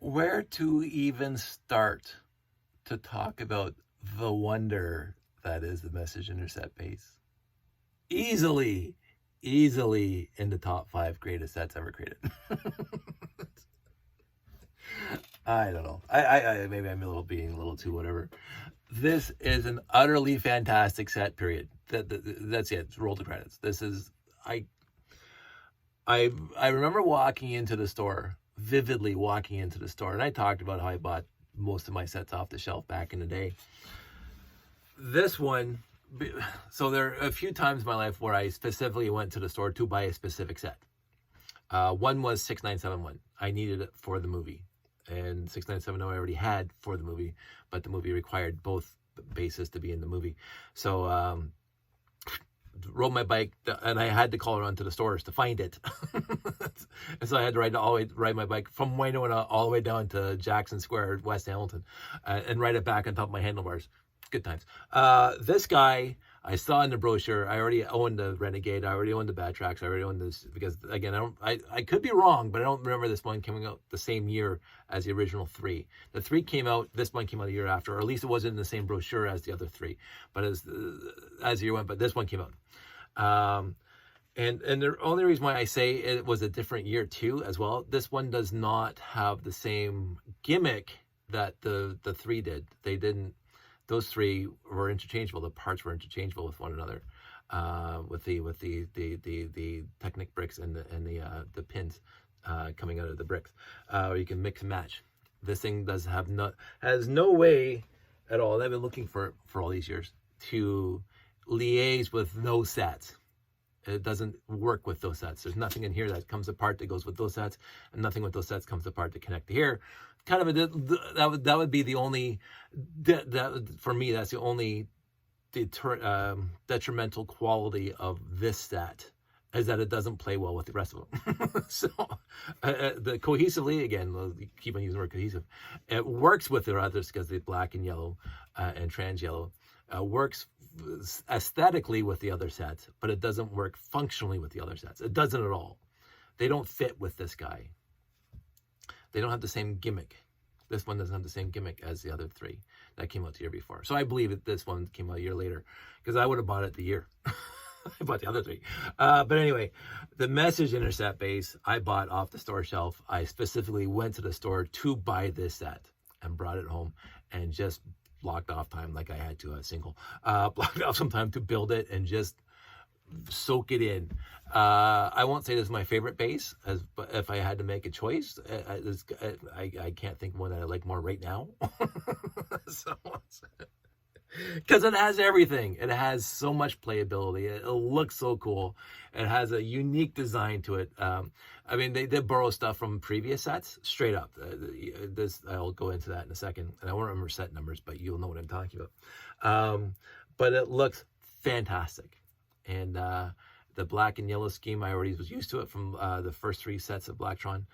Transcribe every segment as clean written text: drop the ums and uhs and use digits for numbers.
where to even start to talk about the wonder that is the message intercept base. Easily in the top 5 greatest sets ever created. I don't know. I maybe I'm being a little too whatever. This is an utterly fantastic set. Period. That's it. Roll the credits. This is I remember walking into the store, vividly walking into the store, and I talked about how I bought most of my sets off the shelf back in the day. This one, so there are a few times in my life where I specifically went to the store to buy a specific set. One was 6971. I needed it for the movie. And 6970 I already had for the movie, but the movie required both bases to be in the movie. So rode my bike, and I had to call around to the stores to find it. And so I had to ride my bike from Winona all the way down to Jackson Square, West Hamilton, and ride it back on top of my handlebars. Good times. This guy I saw in the brochure. I already owned the Renegade. I already owned the Bad Tracks. I already owned this because, again, I could be wrong, but I don't remember this one coming out the same year as the original 3. The 3 came out. This one came out a year after, or at least it wasn't in the same brochure as the other 3. But as the year went, but this one came out. And the only reason why I say it was a different year too, as well, this one does not have the same gimmick that the 3 did. They didn't. Those 3 were interchangeable. The parts were interchangeable with one another, with the Technic bricks and the pins coming out of the bricks, or you can mix and match. This thing has no way at all. I've been looking for all these years to liaise with those sets. It doesn't work with those sets. There's nothing in here that comes apart that goes with those sets, and nothing with those sets comes apart to connect to here. Kind of that would be the only for me. That's the only detrimental quality of this set, is that it doesn't play well with the rest of them. So the cohesively, again, we'll keep on using the word cohesive. It works with the others because the black and yellow and trans yellow works aesthetically with the other sets, but it doesn't work functionally with the other sets. It doesn't at all. They don't fit with this guy. They don't have the same gimmick. This one doesn't have the same gimmick as the other 3 that came out the year before. So I believe that this one came out a year later, because I would have bought it the year I bought the other 3. But anyway, the message intercept base I bought off the store shelf. I specifically went to the store to buy this set and brought it home and just blocked off time, like I had to blocked off some time to build it and just soak it in. I won't say this is my favorite base, but if I had to make a choice, I can't think of one that I like more right now. Because it has everything. It has so much playability. It looks so cool. It has a unique design to it. I mean, they did borrow stuff from previous sets, straight up. I'll go into that in a second, and I won't remember set numbers, but you'll know what I'm talking about. But it looks fantastic. And the black and yellow scheme, I already was used to it from the first 3 sets of Blacktron,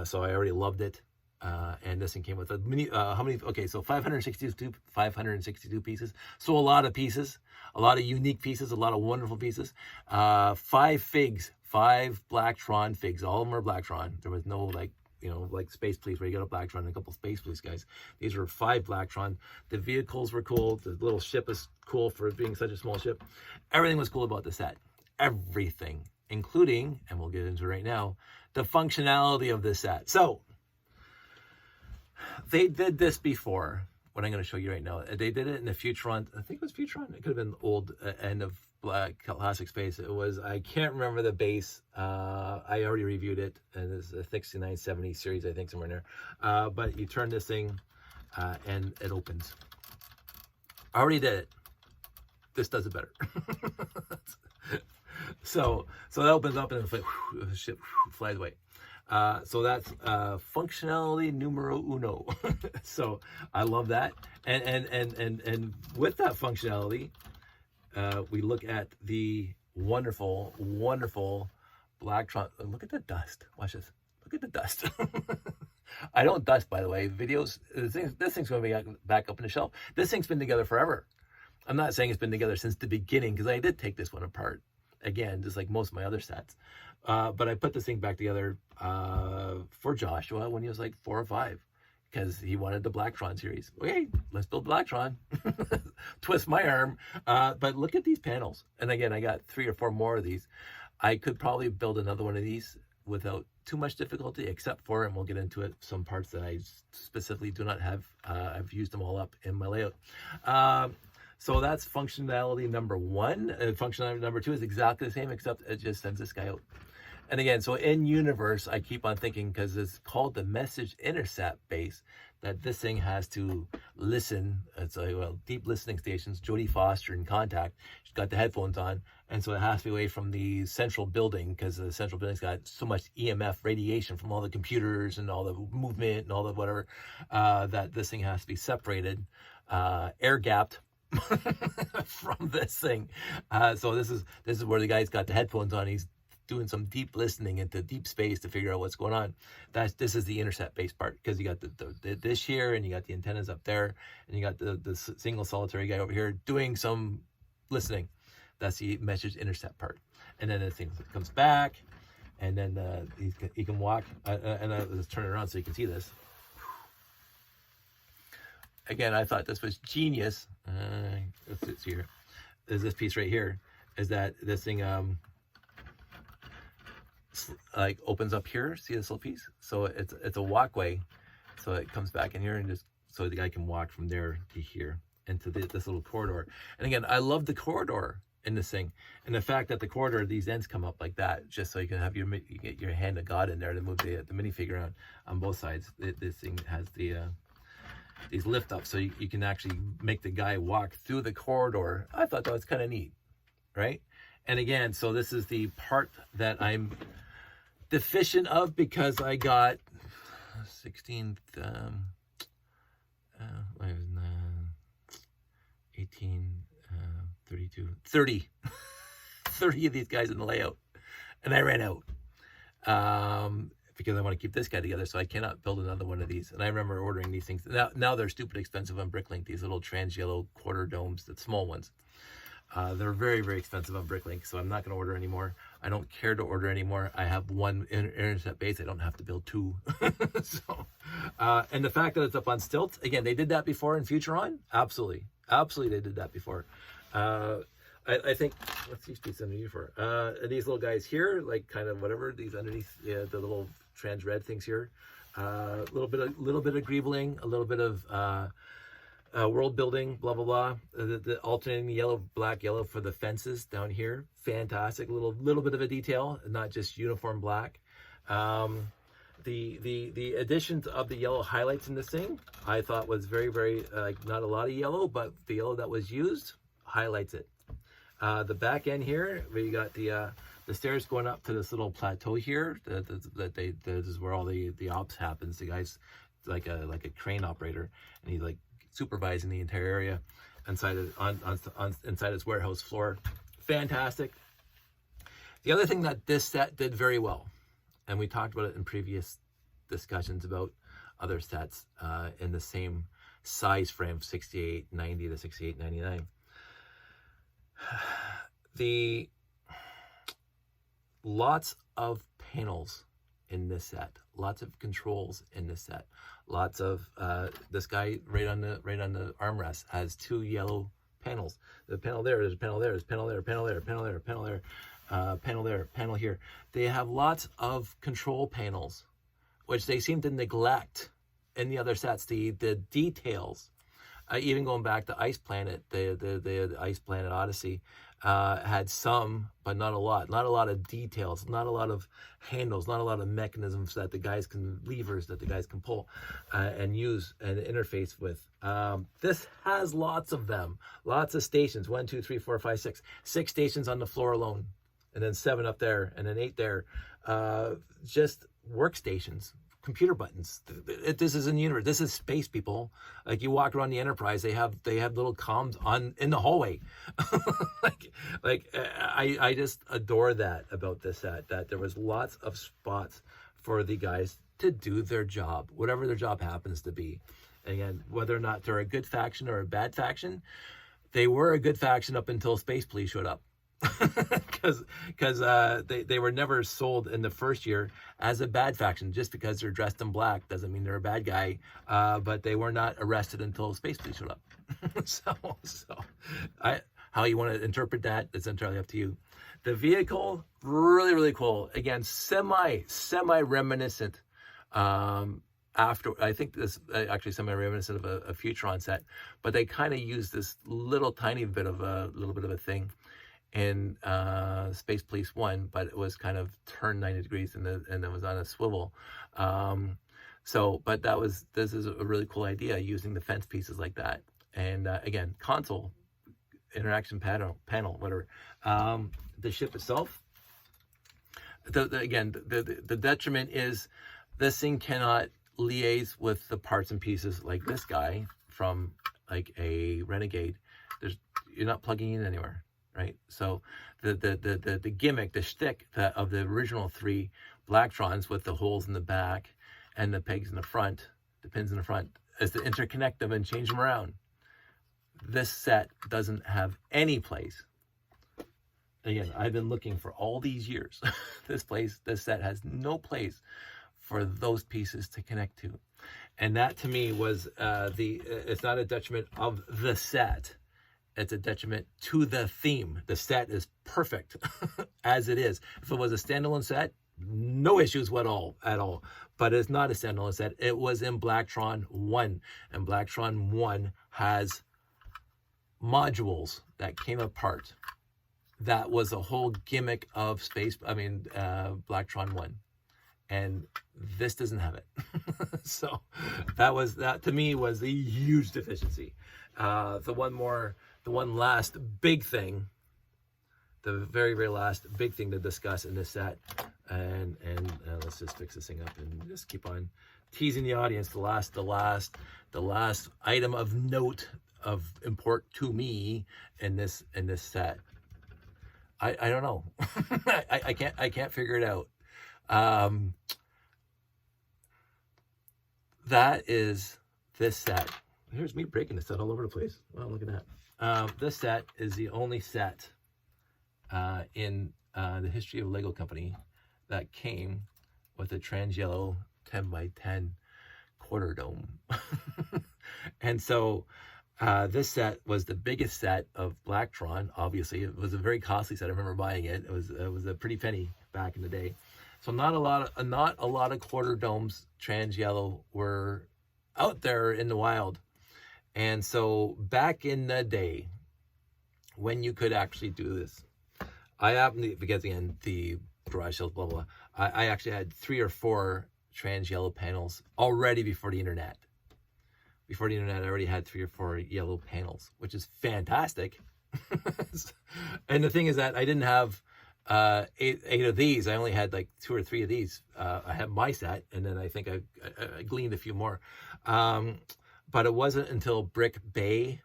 so I already loved it. And this one came with a mini, how many? Okay, so 562 pieces. So a lot of pieces, a lot of unique pieces, a lot of wonderful pieces. 5 figs, 5 Blacktron figs. All of them are Blacktron. There was no like Space Police where you got a Blacktron and a couple Space Police guys. These were 5 Blacktron. The vehicles were cool. The little ship is cool for being such a small ship. Everything was cool about the set. Everything, including, and we'll get into it right now, the functionality of this set. So they did this before, what I'm going to show you right now. They did it in the Futron. I think it was Futron. It could have been old end of Classic Space. It was, I can't remember the base. I already reviewed it, and it's a 6970 series, I think, somewhere in there. But you turn this thing and it opens. I already did it. This does it better. So that opens up and the ship flies away. So that's functionality numero uno. So I love that. And with that functionality, we look at the wonderful Blacktron. Look at the dust. Watch this. Look at the dust. I don't dust, by the way. Videos. This thing's going to be back up in the shelf. This thing's been together forever. I'm not saying it's been together since the beginning, because I did take this one apart. Again, just like most of my other sets. But I put this thing back together for Joshua when he was like 4 or 5. because he wanted the Blacktron series. Okay, let's build Blacktron. Twist my arm. But look at these panels. And again, I got 3 or 4 more of these. I could probably build another one of these without too much difficulty, except for, and we'll get into it, some parts that I specifically do not have. I've used them all up in my layout. So that's functionality number 1. Functionality number 2 is exactly the same, except it just sends this guy out. And again, so in universe, I keep on thinking, because it's called the message intercept base, that this thing has to listen. It's like, well, deep listening stations, Jodie Foster in Contact. She's got the headphones on. And so it has to be away from the central building, because the central building's got so much EMF radiation from all the computers and all the movement and all the whatever, that this thing has to be separated, air gapped from this thing. So this is where the guy's got the headphones on. He's doing some deep listening into deep space to figure out what's going on. This is the intercept based part, because you got this here, and you got the antennas up there, and you got the single solitary guy over here doing some listening. That's the message intercept part. And then the thing comes back, and then he can walk. Let's turn it around so you can see this. Again, I thought this was genius. Let's see here. There's this piece right here. Is that this thing like opens up here? See this little piece? So it's a walkway. So it comes back in here, and just so the guy can walk from there to here into this little corridor. And again, I love the corridor in this thing, and the fact that the corridor, these ends come up like that, just so you can have you get your hand of God in there to move the minifigure around on both sides. This thing has these lift up, so you can actually make the guy walk through the corridor. I thought that was kind of neat, right? And again, so this is the part that I'm deficient of, because I got 16th, 18, 32, 30 30 of these guys in the layout, and I ran out because I want to keep this guy together, so I cannot build another one of these. And I remember ordering these things. Now they're stupid expensive on Bricklink, these little trans yellow quarter domes, the small ones. They're very, very expensive on Bricklink, so I'm not going to order anymore. I don't care to order anymore. I have one intercept base. I don't have to build 2. So, and the fact that it's up on stilts, again, they did that before in Futuron. Absolutely they did that before. I think, what's these pieces underneath for? These little guys here, like kind of whatever, these underneath, the little trans red things here. A little bit of greebling, a little bit of world building, blah blah blah. The alternating yellow, black, yellow for the fences down here, fantastic. Little bit of a detail, not just uniform black. The additions of the yellow highlights in this thing, I thought was very, very not a lot of yellow, but the yellow that was used highlights it. The back end here, we got the stairs going up to this little plateau here. This is where all the ops happens. The guy's like a crane operator, and he's like supervising the entire area inside inside his warehouse floor. Fantastic. The other thing that this set did very well, and we talked about it in previous discussions about other sets in the same size frame, 6890 to 6899. The lots of panels in this set, lots of controls in this set, lots of this guy right on the armrest has 2 yellow panels. The panel there, there's a panel there, there's a panel there, panel there, panel there, panel there, panel there, panel here. They have lots of control panels, which they seem to neglect in the other sets. The details, even going back to Ice Planet, the Ice Planet Odyssey, had some, but not a lot. Not a lot of details, not a lot of handles, not a lot of mechanisms that the guys can, levers that the guys can pull and use and interface with. This has lots of them, lots of stations. 1, 2, 3, 4, 5, 6. 6 stations on the floor alone, and then 7 up there, and then 8 there. Just workstations. Computer buttons. This is in the universe. This is space, people. Like, you walk around the Enterprise, they have little comms in the hallway. I just adore that about this set, that there was lots of spots for the guys to do their job, whatever their job happens to be. And again, whether or not they're a good faction or a bad faction, they were a good faction up until Space Police showed up. because they were never sold in the first year as a bad faction. Just because they're dressed in black doesn't mean they're a bad guy. But they were not arrested until Space Police showed up. so how you want to interpret that, it's entirely up to you. The vehicle, really cool. Again, semi reminiscent. After, I think this actually semi-reminiscent of a Futron set, but they kind of used this little tiny bit of a thing in Space Police 1, but it was kind of turned 90 degrees and it was on a swivel. But this is a really cool idea, using the fence pieces like that. And again, console, interaction panel, whatever. The ship itself, the detriment is this thing cannot liaise with the parts and pieces like this guy from like a Renegade. You're not plugging in anywhere, right? So the gimmick, the shtick of the original 3 Blacktrons with the holes in the back and the pegs in the front, the pins in the front, is to interconnect them and change them around. This set doesn't have any place. Again, I've been looking for all these years. This set has no place for those pieces to connect to. And that to me was it's not a detriment of the set, it's a detriment to the theme. The set is perfect as it is. If it was a standalone set, no issues at all. But it's not a standalone set. It was in Blacktron 1, and Blacktron 1 has modules that came apart. That was a whole gimmick of Blacktron 1. And this doesn't have it. So that to me was a huge deficiency. The one last big thing, the very last big thing to discuss in this set, and let's just fix this thing up and just keep on teasing the audience. The last item of note, of import to me in this set. I don't know. I can't figure it out. That is this set. Here's me breaking the set all over the place. Wow, look at that. This set is the only set in the history of Lego Company that came with a trans yellow 10x10 quarter dome. And so this set was the biggest set of Blacktron. Obviously, it was a very costly set. I remember buying it. It was a pretty penny back in the day. So not a lot of quarter domes trans yellow were out there in the wild. And so back in the day, when you could actually do this, I happened to, because again, the garage sales, blah, blah, I actually had 3 or 4 trans yellow panels already before the internet. Before the internet, I already had 3 or 4 yellow panels, which is fantastic. And the thing is that I didn't have eight of these. I only had like 2 or 3 of these. I had my set, and then I think I gleaned a few more. But it wasn't until Brick Bay,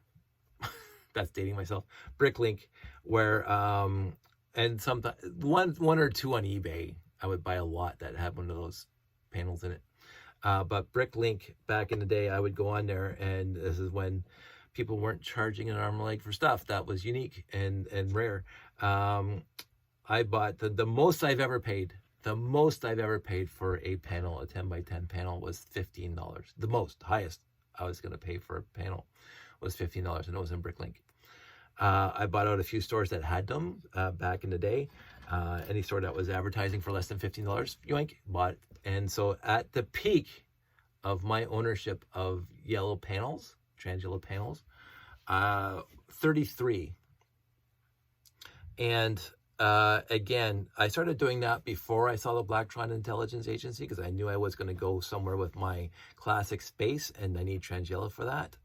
that's dating myself, Bricklink, where and sometimes one or two on eBay, I would buy a lot that had one of those panels in it. But Bricklink, back in the day, I would go on there, and this is when people weren't charging an arm and leg for stuff that was unique and rare. I bought the most I've ever paid. The most I've ever paid for a panel, a 10x10 panel, was $15. The highest I was going to pay for a panel was $15, and it was in Bricklink. I bought out a few stores that had them back in the day. Any store that was advertising for less than $15, yoink, bought it. And so at the peak of my ownership of yellow panels, trans yellow panels, 33. And again, I started doing that before I saw the Blacktron Intelligence Agency, because I knew I was going to go somewhere with my classic space, and I need trans yellow for that.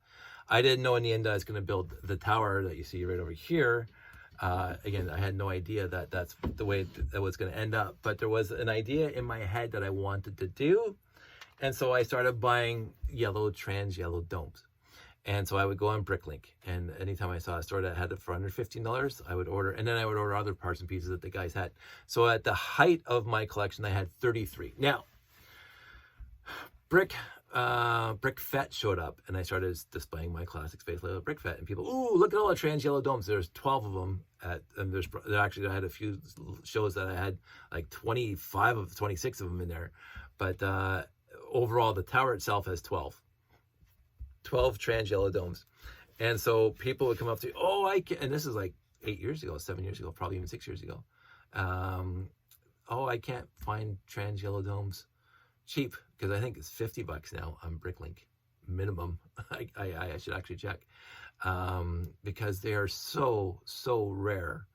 I didn't know in the end that I was going to build the tower that you see right over here. Again, I had no idea that that's the way that was going to end up, but there was an idea in my head that I wanted to do. And so I started buying trans yellow domes. And so I would go on Bricklink, and anytime I saw a store that had it for under $15, I would order, and then I would order other parts and pieces that the guys had. So at the height of my collection, I had 33. Now, Brick Brickfet showed up, and I started displaying my classic space layout Brickfet, and people, ooh, look at all the trans yellow domes. There's 12 of them and there actually, I had a few shows that I had like 26 of them in there, but overall the tower itself has 12 trans yellow domes. And so people would come up to me, oh, I can, and this is like 8 years ago, 7 years ago, probably even 6 years ago. Oh, I can't find trans yellow domes cheap, because I think it's $50 now on Bricklink minimum. I should actually check, because they are so rare,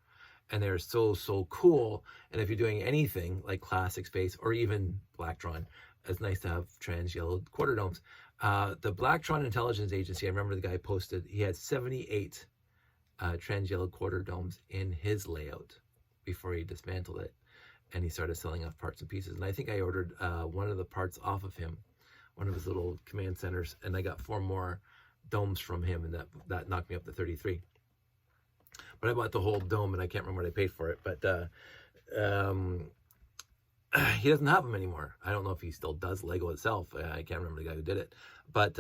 and they're so cool. And if you're doing anything like classic space or even Blacktron, it's nice to have trans yellow quarter domes. The Blacktron Intelligence Agency, I remember the guy posted, he had 78 trans yellow quarter domes in his layout before he dismantled it, and he started selling off parts and pieces. And I think I ordered one of the parts off of him, one of his little command centers, and I got 4 more domes from him, and that knocked me up to 33. But I bought the whole dome, and I can't remember what I paid for it. But he doesn't have them anymore. I don't know if he still does Lego itself. I can't remember the guy who did it. But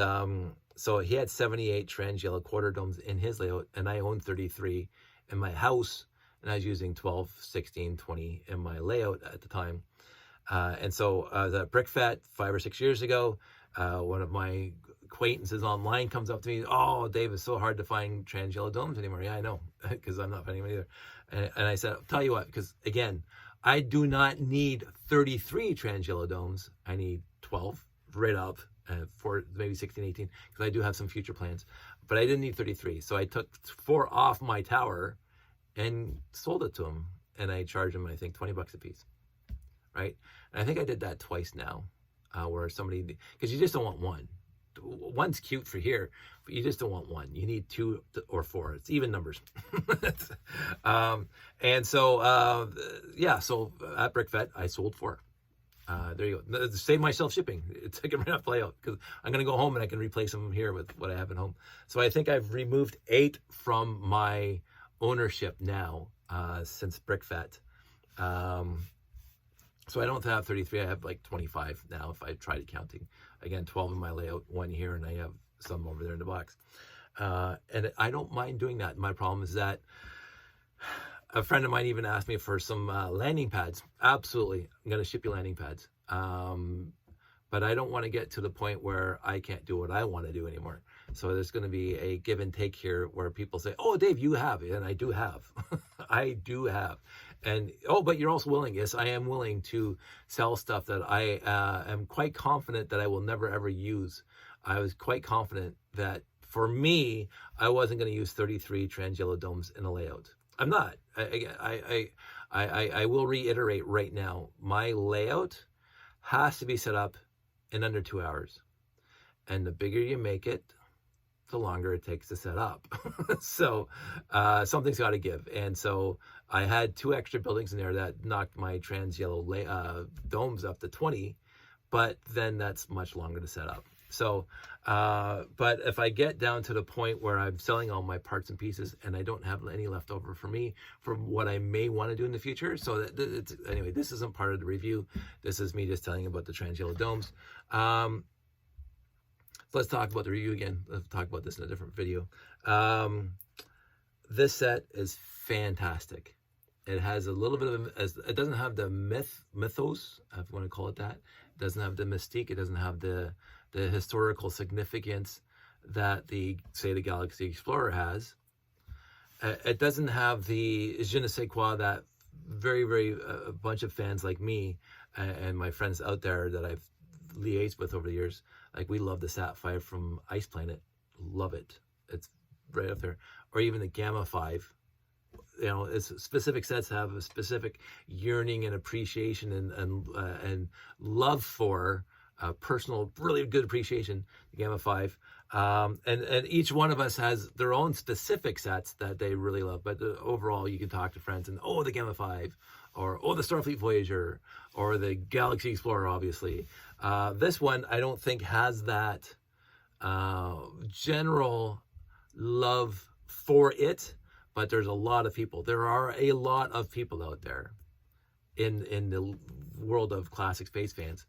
so he had 78 trans yellow quarter domes in his layout, and I owned 33 in my house. And I was using 12, 16, 20 in my layout at the time. And so the Brickfet 5 or 6 years ago, one of my acquaintances online comes up to me, oh, Dave, it's so hard to find trans yellow domes anymore. Yeah, I know, because I'm not finding them either. And I said, I'll tell you what, because again, I do not need 33 trans yellow domes. I need 12 right up, for maybe 16, 18, because I do have some future plans. But I didn't need 33. So I took 4 off my tower and sold it to him, and I charged him, I think, $20 a piece, right? And I think I did that twice now, where somebody, because you just don't want one. One's cute for here, but you just don't want one. You need 2 or 4. It's even numbers. And so, yeah, so at Brickfet, I sold 4. There you go. Save myself shipping. It's like a right off layout, because I'm going to go home and I can replace them here with what I have at home. So I think I've removed 8 from my ownership now, since Brickfet. So I don't have 33, I have like 25 now if I tried counting. Again, 12 in my layout, 1 here, and I have some over there in the box. And I don't mind doing that. My problem is that a friend of mine even asked me for some landing pads. Absolutely, I'm going to ship you landing pads. But I don't want to get to the point where I can't do what I want to do anymore. So there's going to be a give and take here where people say, oh, Dave, you have. And I do have. I do have. And, oh, but you're also willing. Yes, I am willing to sell stuff that I am quite confident that I will never, ever use. I was quite confident that for me, I wasn't going to use 33 trans yellow domes in a layout. I'm not. I will reiterate right now, my layout has to be set up in under 2 hours. And the bigger you make it, the longer it takes to set up. So something's got to give. And so I had 2 extra buildings in there that knocked my trans yellow domes up to 20, but then that's much longer to set up. So, but if I get down to the point where I'm selling all my parts and pieces and I don't have any left over for me for what I may want to do in the future. So that anyway, this isn't part of the review. This is me just telling you about the trans yellow domes. Let's talk about the review again. Let's talk about this in a different video. This set is fantastic. It has a little bit of, it doesn't have the mythos, if you want to call it that. It doesn't have the mystique. It doesn't have the historical significance that say the Galaxy Explorer has. It doesn't have the je ne sais quoi that very a bunch of fans like me and my friends out there that I've liaised with over the years, like we love the Sat 5 from Ice Planet, love it. It's right up there. Or even the Gamma 5. You know, it's specific sets have a specific yearning and appreciation and love for personal, really good appreciation. The Gamma 5, and each one of us has their own specific sets that they really love. But overall, you can talk to friends and the Gamma 5, or the Starfleet Voyager, or the Galaxy Explorer. Obviously, this one I don't think has that general love for it. But there's a lot of people. There are a lot of people out there in the world of classic space fans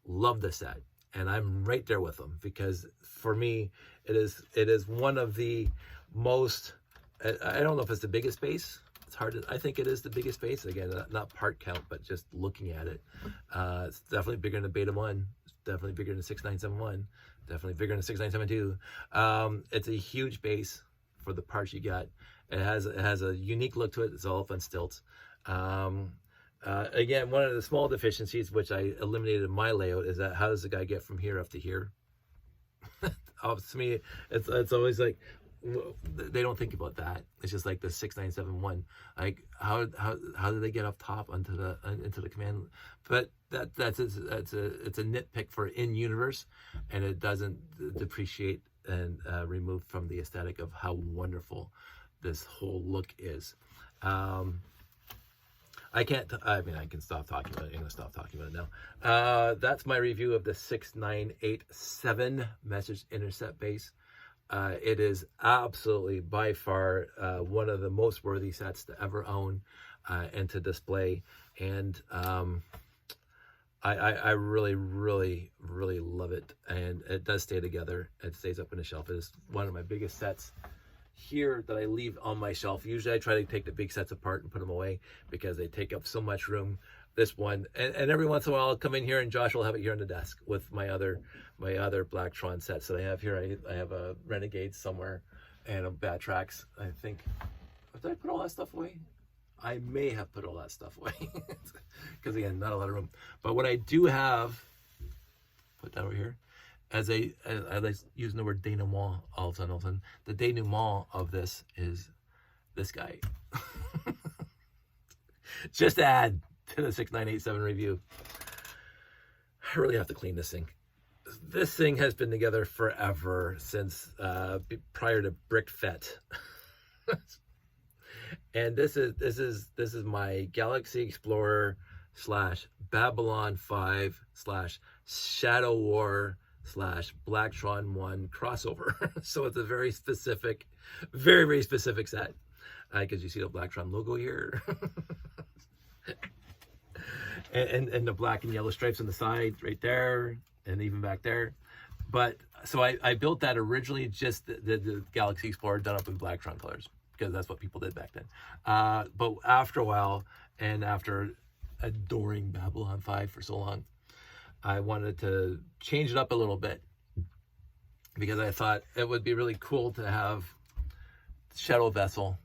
love this set. and I'm right there with them, because for me, it is one of the most, I don't know if it's the biggest bass. It's hard to, I think it is the biggest bass. Again, not part count, but just looking at it. It's definitely bigger than the Beta 1. It's definitely bigger than 6971. Definitely bigger than 6972. It's a huge bass for the parts you got. It has a unique look to it. It's all up on stilts. Again, one of the small deficiencies, which I eliminated in my layout, is that how does the guy get from here up to here? To me, it's always like, they don't think about that. It's just like the 6971. Like how do they get up top into the command? But it's a nitpick for in universe, and it doesn't depreciate and remove from the aesthetic of how wonderful this whole look is. I can stop talking about it. I'm going to stop talking about it now. That's my review of the 6987 Message Intercept bass. It is absolutely, by far, one of the most worthy sets to ever own and to display. And I really, really, really love it. And it does stay together. It stays up on the shelf. It is one of my biggest sets here that I leave on my shelf. Usually I try to take the big sets apart and put them away because they take up so much room. This one, and every once in a while I'll come in here and Josh will have it here on the desk with my other Blacktron sets that I have here. I have a Renegade somewhere and a Bad Tracks. I think, did I put all that stuff away? I may have put all that stuff away because again, not a lot of room. But what I do have, put that over here, I like using the word denouement all of a sudden. The denouement of this is this guy. Just to add to the 6987 review, I really have to clean this thing. This thing has been together forever, since prior to Brick Fett. And this is my Galaxy Explorer / Babylon 5 / Shadow War / Blacktron 1 crossover. So it's a very specific, very, very specific set. Because you see the Blacktron logo here. and the black and yellow stripes on the side right there, and even back there. But so I built that originally just the Galaxy Explorer done up in Blacktron colors, because that's what people did back then. But after a while, and after adoring Babylon 5 for so long, I wanted to change it up a little bit, because I thought it would be really cool to have Shadow Vessel.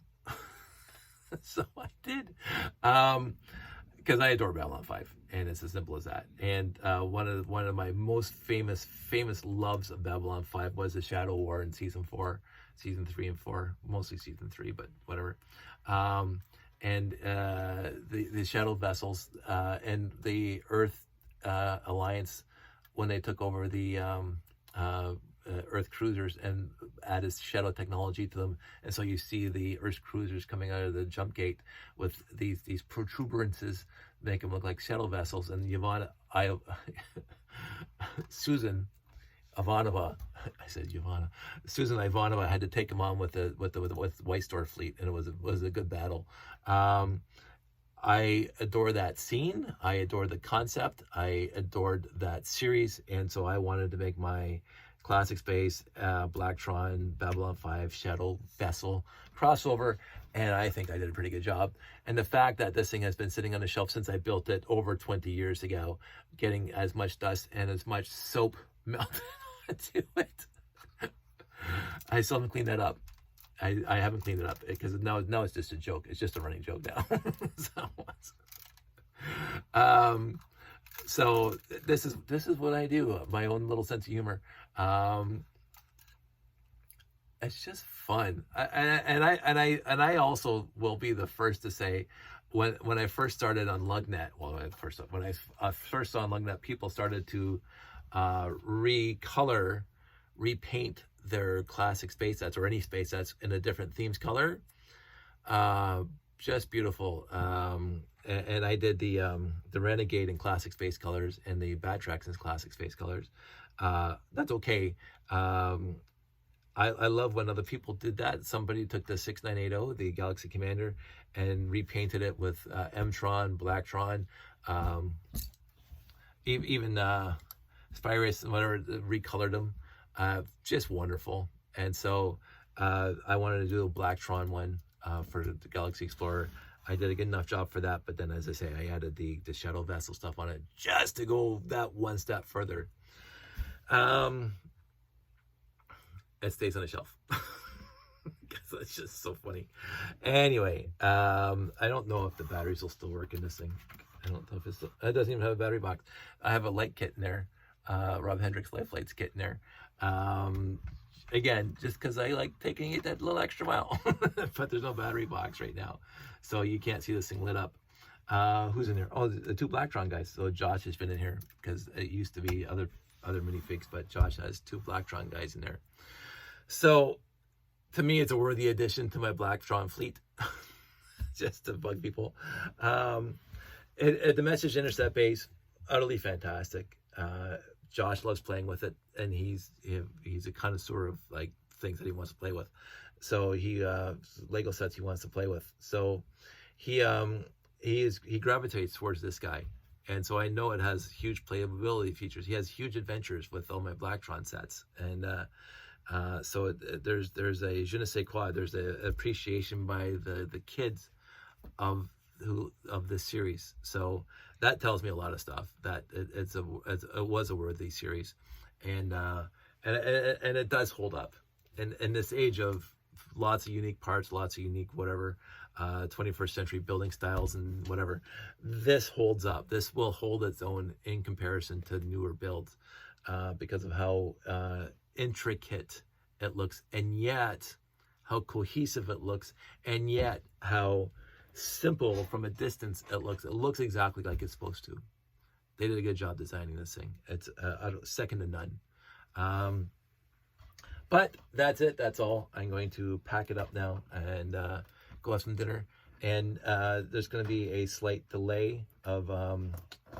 So I did, because I adore Babylon 5, and it's as simple as that. And one of my most famous loves of Babylon 5 was the Shadow War in season 3 and 4, mostly season 3, but whatever. And the Shadow Vessels and the Earth Alliance, when they took over the Earth cruisers and added shadow technology to them, and so you see the Earth cruisers coming out of the jump gate with these protuberances, make them look like shadow vessels. And Susan Ivanova, I said Yvonne, Susan Ivanova had to take them on with White Star Fleet, and it was a good battle. I adore that scene. I adore the concept. I adored that series, and so I wanted to make my Classic Space, Blacktron, Babylon 5, Shadow Vessel crossover, and I think I did a pretty good job. And the fact that this thing has been sitting on the shelf since I built it over 20 years ago, getting as much dust and as much soap melted onto it, I still haven't cleaned that up. I haven't cleaned it up, because now it's just a joke. It's just a running joke now. So this is what I do. My own little sense of humor. It's just fun. I also will be the first to say, when I first started on Lugnet, when I first saw on Lugnet, people started to repaint their classic space sets, or any space sets, in a different themes color. Just beautiful. And I did the Renegade in classic space colors, and the Bad Tracks in classic space colors. That's okay. I love when other people did that. Somebody took the 6980, the Galaxy Commander, and repainted it with M-Tron, Blacktron, even Spy Race, whatever, recolored them. Just wonderful. And so I wanted to do a Blacktron one for the Galaxy Explorer. I did a good enough job for that, but then, as I say, I added the shuttle vessel stuff on it just to go that one step further. It stays on the shelf. Because it's just so funny. Anyway, I don't know if the batteries will still work in this thing. I don't know if it's still, it doesn't even have a battery box. I have a light kit in there. Rob Hendricks Life Lights kit in there. Again, just because I like taking it that little extra mile. But there's no battery box right now, so you can't see this thing lit up. Who's in there? Oh, the two Blacktron guys. So Josh has been in here because it used to be other minifigs, but Josh has two Blacktron guys in there. So to me, it's a worthy addition to my Blacktron fleet, just to bug people. At the Message Intercept base, utterly fantastic. Josh loves playing with it, and he's a connoisseur of like things that he wants to play with. So he Lego sets he wants to play with. So he gravitates towards this guy, and so I know it has huge playability features. He has huge adventures with all my Blacktron sets, and so there's a je ne sais quoi. There's an appreciation by the kids of this series. So that tells me a lot of stuff, that it was a worthy series, and it does hold up in this age of lots of unique parts, lots of unique whatever, 21st century building styles and whatever. This holds up. This will hold its own in comparison to newer builds, because of how intricate it looks, and yet how cohesive it looks, and yet how simple from a distance it looks. It looks exactly like it's supposed to. They did a good job designing this thing. It's second to none. But that's it. That's all. I'm going to pack it up now and go have some dinner. And there's going to be a slight delay of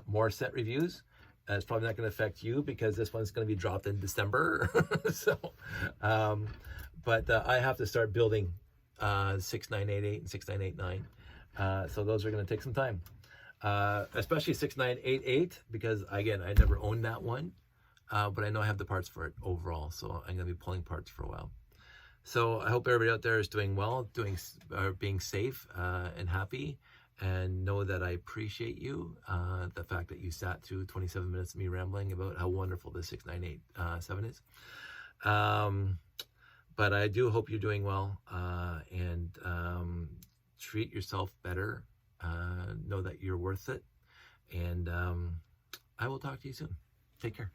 more set reviews. It's probably not going to affect you because this one's going to be dropped in December. So, but I have to start building 6988 and 6989. So those are going to take some time, especially 6988, because again, I never owned that one, but I know I have the parts for it overall. So I'm going to be pulling parts for a while. So I hope everybody out there is doing well, being safe and happy, and know that I appreciate you. The fact that you sat through 27 minutes of me rambling about how wonderful this 6987 is. But I do hope you're doing well, and treat yourself better. Know that you're worth it, and I will talk to you soon. Take care.